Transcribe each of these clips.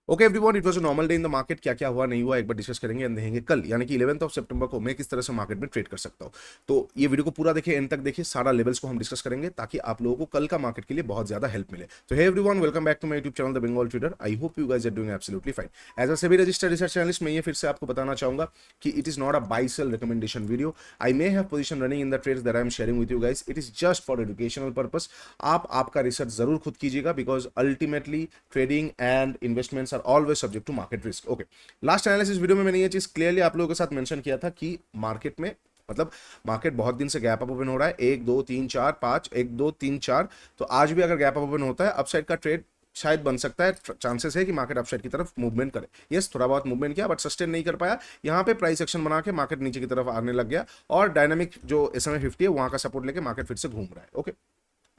Okay everyone, it was a normal day in the market. क्या क्या हुआ नहीं हुआ एक बार डिस्कस करेंगे एंड देखेंगे कल यानी कि 11th ऑफ सितंबर को मैं किस तरह से मार्केट में ट्रेड कर सकता हूं। तो ये वीडियो को पूरा देखिए, एंड तक देखिए, सारा लेवल्स को हम डिस्कस करेंगे ताकि आप लोगों को कल का मार्केट के लिए बहुत ज्यादा हेल्प मिले। तो hey everyone, welcome back to my YouTube channel the Bengal trader. I hope you guys are doing absolutely fine. As a SEBI registered research analyst मैं ये फिर से आपको बताना चाहूंगा कि it is not a buy sell recommendation video. I may have position running in the trades that I am sharing with you guys. It is just for educational purpose. आप आपका रिसर्च जरूर खुद कीजिएगा because ultimately trading and investments are always subject to market risk. Okay, last analysis video में मैंने ये चीज clearly आप लोगों के साथ मेंशन किया था कि मार्केट में मतलब मार्केट बहुत दिन से गैप अप ओपन हो रहा है, 1 2 3 4 5, 1 2 3 4। तो आज भी अगर गैप अप ओपन होता है, अपसाइड का ट्रेड शायद बन सकता है। चांसेस है कि मार्केट अपसाइड की तरफ मूवमेंट करे। यस, थोड़ा बहुत मूवमेंट किया बट सस्टेन नहीं कर पाया। यहां पे प्राइस एक्शन बना के मार्केट नीचे की तरफ आने लग गया और डायनामिक जो SMA 50 है वहां का सपोर्ट लेके मार्केट फिर से घूम रहा है। ओके,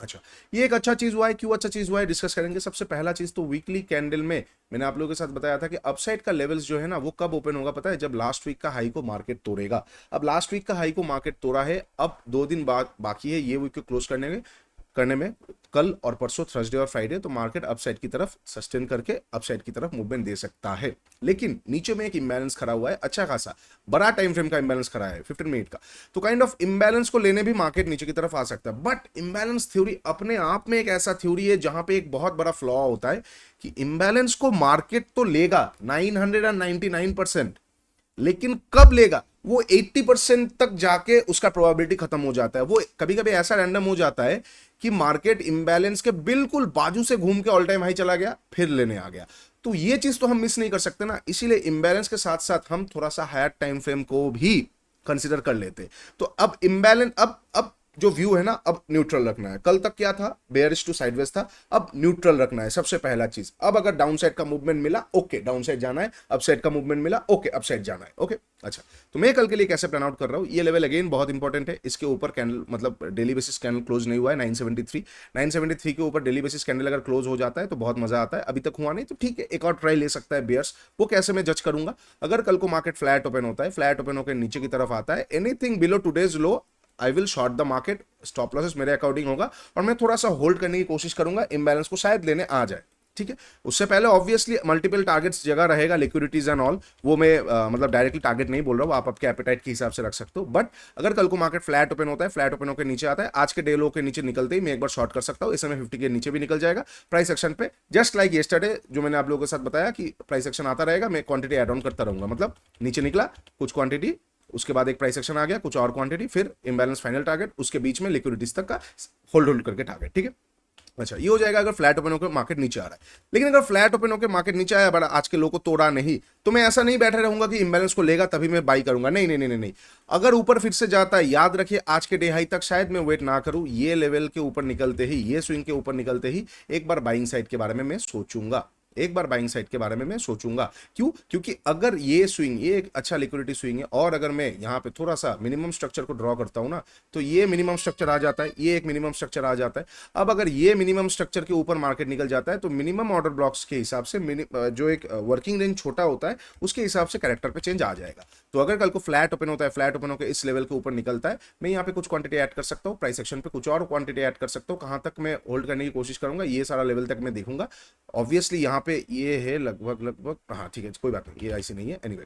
अच्छा, ये एक अच्छा चीज हुआ है। क्यों अच्छा चीज हुआ है डिस्कस करेंगे। सबसे पहला चीज तो वीकली कैंडल में मैंने आप लोगों के साथ बताया था कि अपसाइड का लेवल्स जो है ना वो कब ओपन होगा पता है? जब लास्ट वीक का हाई को मार्केट तोड़ेगा। अब लास्ट वीक का हाई को मार्केट तोड़ा है, अब 2 दिन बाद बाकी है ये वीक को क्लोज करने में कल और परसों थर्सडे और फ्राइडे। तो मार्केट अपसाइड की तरफ सस्टेन करके अपसाइड की तरफ मूवमेंट दे सकता है। लेकिन नीचे में एक इंबैलेंस खड़ा हुआ है, अच्छा खासा बड़ा टाइम फ्रेम का इंबैलेंस खड़ा है 15 मिनट का। तो काइंड ऑफ इंबैलेंस को लेने भी मार्केट नीचे की तरफ आ सकता है। बट इंबैलेंस थ्योरी अपने आप में एक ऐसा थ्योरी है जहां पे एक बहुत बड़ा फ्लॉ होता है कि इंबैलेंस को मार्केट तो लेगा 999%, लेकिन कब लेगा वो 80% तक जाके उसका प्रोबेबिलिटी खत्म हो जाता है। वो कभी कभी ऐसा रैंडम हो जाता है कि मार्केट इंबैलेंस के बिल्कुल बाजू से घूम के ऑल टाइम हाई चला गया फिर लेने आ गया। तो ये चीज तो हम मिस नहीं कर सकते ना, इसीलिए इंबैलेंस के साथ साथ हम थोड़ा सा हायर टाइम फ्रेम को भी कंसिडर कर लेते। तो अब इंबैलेंस अब जो व्यू है ना, अब न्यूट्रल रखना है। कल तक क्या था? बेयरिश टू साइडवेज था, अब न्यूट्रल रखना है सबसे पहला चीज। अब अगर डाउन साइड का मूवमेंट मिला, ओके डाउन साइड जाना है। अप साइड का मूवमेंट मिला, ओके अप साइड जाना है। ओके, अच्छा, तो मैं कल के लिए कैसे प्लान आउट कर रहा हूं, ये लेवल अगेन बहुत इंपॉर्टेंट है। इसके ऊपर कैंडल मतलब डेली बेसिस कैंडल क्लोज नहीं हुआ है 973 के ऊपर डेली बेसिस कैंडल अगर क्लोज हो जाता है तो बहुत मजा आता है। अभी तक हुआ नहीं तो ठीक है, एक और ट्राई ले सकता है बियर्स। वो कैसे मैं जज करूंगा? अगर कल को मार्केट फ्लैट ओपन होता है, फ्लैट ओपन होकर नीचे की तरफ आता है, anything below today's low I will short the market. Stop losses मेरे अकॉर्डिंग होगा और मैं थोड़ा सा होल्ड करने की कोशिश करूंगा। इंबैलेंस को शायद लेने आ जाए, ठीक है। उससे पहले ऑब्वियसली मल्टीपल टारगेट्स जगह रहेगा, लिक्विडिटीज एंड ऑल। वो मैं मतलब डायरेक्टली टारगेट नहीं बोल रहा हूँ, आप आपके एपेटाइट के हिसाब से रख सकते हो। बट अगर कल को मार्केट फ्लैट ओपन होता है, फ्लैट ओपन होकर नीचे आता है, आज के डे लो के नीचे निकलते ही मैं एक बार शॉर्ट कर सकता हूँ। SMA 50 के नीचे भी निकल जाएगा प्राइस एक्शन पे, जस्ट लाइक येस्टरडे जो मैंने आप लोगों के साथ बताया कि प्राइस एक्शन आता रहेगा, मैं क्वांटिटी एड ऑन करता रहूंगा। मतलब नीचे निकला कुछ क्वांटिटी, उसके बाद एक प्राइस एक्शन आ गया, कुछ और क्वांटिटी, फिर इंबैलेंस फाइनल टारगेट, उसके बीच में लिक्विडिटीज तक का होल्ड करके टारगेट, ठीक है। अच्छा, ये हो जाएगा अगर फ्लैट ओपन होकर मार्केट नीचे आ रहा है। लेकिन अगर फ्लैट ओपन होकर मार्केट नीचे आया, बड़ा आज के लो को तोड़ा नहीं, तो मैं ऐसा नहीं बैठे रहूंगा कि इंबैलेंस को लेगा तभी मैं बाई करूंगा। नहीं नहीं नहीं नहीं नहीं, अगर ऊपर फिर से जाता है, याद रखिए आज के डे हाई तक शायद मैं वेट ना करूं। ये लेवल के ऊपर निकलते ही, ये स्विंग के ऊपर निकलते ही एक बार बाइंग साइड के बारे में मैं सोचूंगा। एक बार बाइंग साइड के बारे में मैं सोचूंगा। क्यों? क्योंकि अगर ये स्विंग, ये एक अच्छा लिक्विडिटी स्विंग है और अगर मैं यहां पे थोड़ा सा मिनिमम स्ट्रक्चर को ड्रॉ करता हूं ना, तो ये मिनिमम स्ट्रक्चर आ जाता है, ये एक मिनिमम स्ट्रक्चर आ जाता है। अब अगर ये मिनिमम स्ट्रक्चर के ऊपर मार्केट निकल जाता है तो मिनिमम ऑर्डर ब्लॉक्स के हिसाब से जो एक वर्किंग रेंज छोटा होता है उसके हिसाब से कैरेक्टर पे चेंज आ जाएगा। तो अगर कल को फ्लैट ओपन होता है, फ्लैट ओपन होकर इस लेवल के ऊपर निकलता है, मैं यहाँ पे कुछ क्वांटिटी ऐड कर सकता हूँ, प्राइस एक्शन पे कुछ और क्वांटिटी ऐड कर सकता हूँ। कहां तक मैं होल्ड करने की कोशिश करूंगा, ये सारा लेवल तक मैं देखूंगा। ऑब्वियसली यहाँ पे ये है लगभग हाँ ठीक है, कोई बात नहीं, ये ऐसी नहीं है। एनीवे,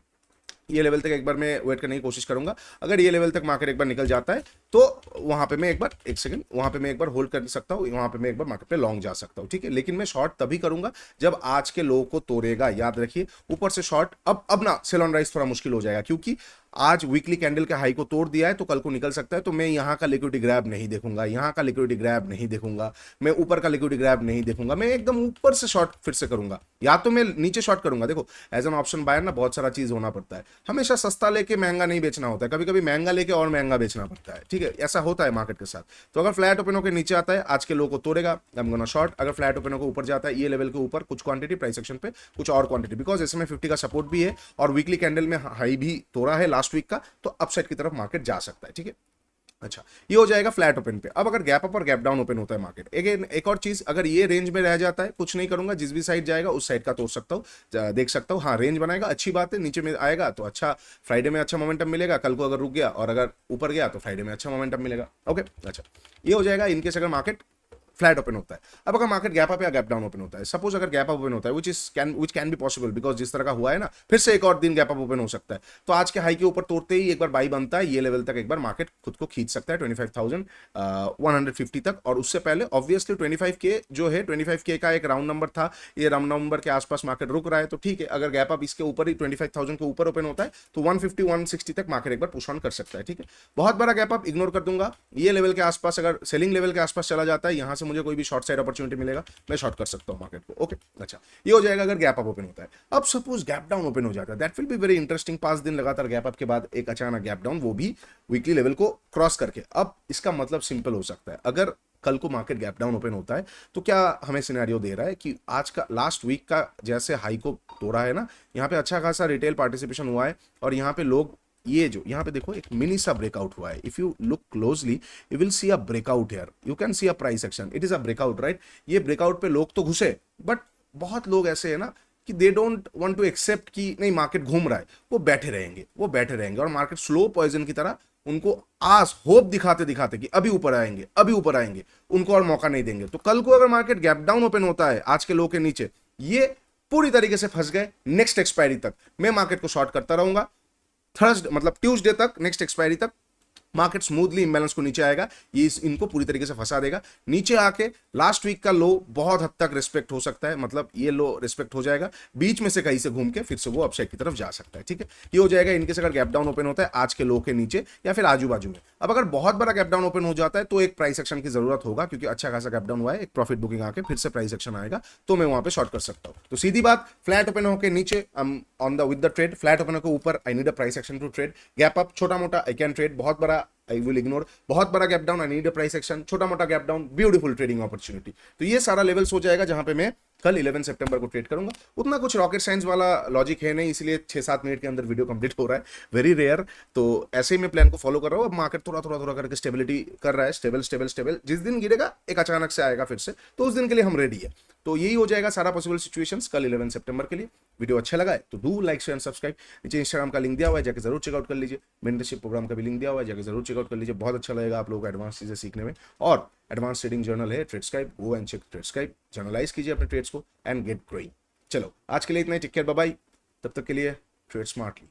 ये लेवल तक एक बार मैं वेट करने की कोशिश करूंगा। अगर ये लेवल तक मार्केट एक बार निकल जाता है तो वहां पे मैं एक बार, एक सेकंड, वहां पे मैं एक बार होल्ड कर सकता हूं, वहां पे मैं एक बार मार्केट पे लॉन्ग जा सकता हूं, ठीक है। लेकिन मैं शॉर्ट तभी करूंगा जब आज के लो को तोड़ेगा। याद रखिए, ऊपर से शॉर्ट अब ना सेल ऑन राइज थोड़ा मुश्किल हो जाएगा, क्योंकि आज वीकली कैंडल के हाई को तोड़ दिया है तो कल को निकल सकता है। तो मैं यहां का लिक्विडिटी ग्रैब नहीं देखूंगा, यहां का लिक्विडिटी ग्रैब नहीं देखूंगा, मैं ऊपर का लिक्विडिटी ग्रैब नहीं देखूंगा। मैं एकदम ऊपर से शॉर्ट फिर से करूंगा, या तो मैं नीचे शॉर्ट करूंगा। देखो, एज एन ऑप्शन बायर ना बहुत सारा चीज होना पड़ता है। हमेशा सस्ता लेके महंगा नहीं बेचना होता है, कभी कभी महंगा लेके और महंगा बेचना पड़ता है, ठीक है। ऐसा होता है मार्केट के साथ। तो अगर फ्लैट ओपन होकर नीचे आता है, आज के लो को तोड़ेगा, आई एम गोना शॉर्ट। अगर फ्लैट ओपन होकर ऊपर जाता है, ये लेवल के ऊपर कुछ क्वांटिटी, प्राइस एक्शन पे कुछ और क्वांटिटी, बिकॉज SMA 50 का सपोर्ट भी है और वीकली कैंडल में हाई भी तोड़ा है लास्ट वीक का, तो अपसाइड की तरफ मार्केट जा सकता है, ठीक है। अच्छा, ये हो जाएगा फ्लैट ओपन पे। अब अगर गैप अप और गैप डाउन ओपन होता है मार्केट, अगेन एक और चीज, अगर ये रेंज में रह जाता है, कुछ नहीं करूंगा, जिस भी साइड जाएगा उस साइड का तोड़ सकता हूँ, देख सकता हूँ। हाँ, रेंज बनाएगा, अच्छी बात है। नीचे में आएगा तो अच्छा, फ्राइडे में अच्छा मोमेंटम मिलेगा। कल को अगर रुक गया और अगर ऊपर गया तो फ्राइडे में अच्छा मोमेंटम मिलेगा। ओके, अच्छा, ये हो जाएगा इनकेस अगर मार्केट फ्लैट ओपन होता है। अब अगर मार्केट गैप अप या गैप डाउन ओपन होता है, सपोज अगर गैप अप ओपन होता है which can be possible because जिस तरह का हुआ है ना, फिर से एक और दिन गैप अप ओपन हो सकता है, तो आज के हाई के ऊपर तोड़ते ही एक बार बाई बनता है, ये लेवल तक एक बार मार्केट खुद को खींच सकता है 25,150 तक। और उससे पहले ऑब्वियसली 25 के जो है 25 के का एक राउंड नंबर था, ये राउंड नंबर के आसपास मार्केट रुक रहा है, तो ठीक है, अगर गैप अप इसके ऊपर ही 25,000 के ऊपर ओपन होता है तो 150 160 तक मार्केट एक बार पुश ऑन कर सकता है। ठीक है, बहुत बड़ा गैप अप इग्नोर कर दूंगा, ये लेवल के आसपास अगर सेलिंग लेवल के आसपास चला जाता है, यहां से मुझे कोई भी शॉर्ट साइड अपॉर्चुनिटी मिलेगा, मैं शॉर्ट कर सकता हूं मार्केट को। ओके, अच्छा, ये हो जाएगा अगर गैप अप ओपन होता है। अब सपोज गैप डाउन ओपन हो जाता है, that will be very interesting. 5 दिन लगातार गैप अप के बाद एक अचानक गैप डाउन, वो भी वीकली लेवल को क्रॉस करके। अब इसका मतलब सिंपल हो सकता है, अगर कल को मार्केट गैप डाउन ओपन होता है तो क्या हमें सिनेरियो दे रहा है कि आज का लास्ट वीक का जैसे हाई को तोड़ा है ना, यहाँ पे अच्छा खासा रिटेल पार्टिसिपेशन हुआ है, और यहाँ पे लोग ये जो यहाँ पे देखो एक मिनी सा ब्रेकआउट हुआ है, if you look closely you will see a breakout here, you can see a price action, it is a breakout right. ये ब्रेकआउट पे लोग तो घुसे, बट बहुत लोग ऐसे है ना कि they don't want to accept कि नहीं मार्केट घूम रहा है, वो बैठे रहेंगे, वो बैठे रहेंगे, और मार्केट स्लो पॉइजन की तरह उनको आस होप दिखाते दिखाते कि अभी ऊपर आएंगे, अभी ऊपर आएंगे, उनको और मौका नहीं देंगे। तो कल को अगर मार्केट गैप डाउन ओपन होता है आज के लो के नीचे, ये पूरी तरीके से फंस गए, नेक्स्ट एक्सपायरी तक मैं मार्केट को शॉर्ट करता रहूंगा, थर्सडे मतलब ट्यूसडे तक, नेक्स्ट एक्सपायरी तक मार्केट स्मूथली इंबैलेंस को नीचे आएगा, ये इनको पूरी तरीके से फंसा देगा। नीचे आके लास्ट वीक का लो बहुत हद तक रिस्पेक्ट हो सकता है, मतलब ये लो रिस्पेक्ट हो जाएगा, बीच में से कहीं से घूम के फिर से वो अपसाइड की तरफ जा सकता है। ठीक है, ये हो जाएगा इनकेस अगर गैप डाउन ओपन होता है आज के लो के नीचे या फिर आजू बाजू में। अब अगर बहुत बड़ा गैप डाउन ओपन हो जाता है तो एक प्राइस एक्शन की जरूरत होगा, क्योंकि अच्छा खासा गैप डाउन हुआ है, एक प्रॉफिट बुकिंग आके फिर से प्राइस एक्शन आएगा, तो मैं वहां पे शॉर्ट कर सकता हूं। तो सीधी बात, फ्लैट ओपन होकर नीचे on the with the trade, flat open होकर ऊपर I need a price action to trade, gap up छोटा मोटा आई कैन ट्रेड, बहुत बड़ा आई विल इग्नोर, बहुत बड़ा gap down I need a price action, छोटा मोटा gap down beautiful trading opportunity. तो ये सारा लेवल्स हो जाएगा जहां पे मैं कल 11 सितंबर को ट्रेड करूंगा। उतना कुछ रॉकेट साइंस वाला लॉजिक है नहीं, इसलिए 6-7 मिनट के अंदर वीडियो कंप्लीट हो रहा है, वेरी रेयर। तो ऐसे ही मैं प्लान को फॉलो कर रहा हूँ। अब मार्केट थोड़ा थोड़ा थोड़ा करके स्टेबिलिटी कर रहा है, स्टेबल स्टेबल स्टेबल, जिस दिन गिरेगा एक अचानक से आएगा फिर से, तो उस दिन के लिए हम रेडी है। तो यही हो जाएगा सारा पॉसिबल सिचुएशंस कल 11 सितंबर के लिए। वीडियो अच्छा लगा है तो do like share and subscribe. नीचे इंस्टाग्राम का लिंक दिया हुआ है, जाकर जरूर चेकआउट कर लीजिए। मेंटरशिप प्रोग्राम का भी लिंक दिया हुआ है, जाकर जरूर चेकआउट कर लीजिए, बहुत अच्छा लगेगा आप लोगों को एडवांस चीजें सीखने में। और एडवांस ट्रेडिंग जर्नल है ट्रेडस्क्राइब, गो एंड चेक ट्रेडस्क्राइब, जर्नलाइज कीजिए अपने ट्रेड्स को एंड गेट ग्रोइंग। चलो आज के लिए इतना ही, टेक केयर, बाय बाय, तब तक के लिए ट्रेड स्मार्टली।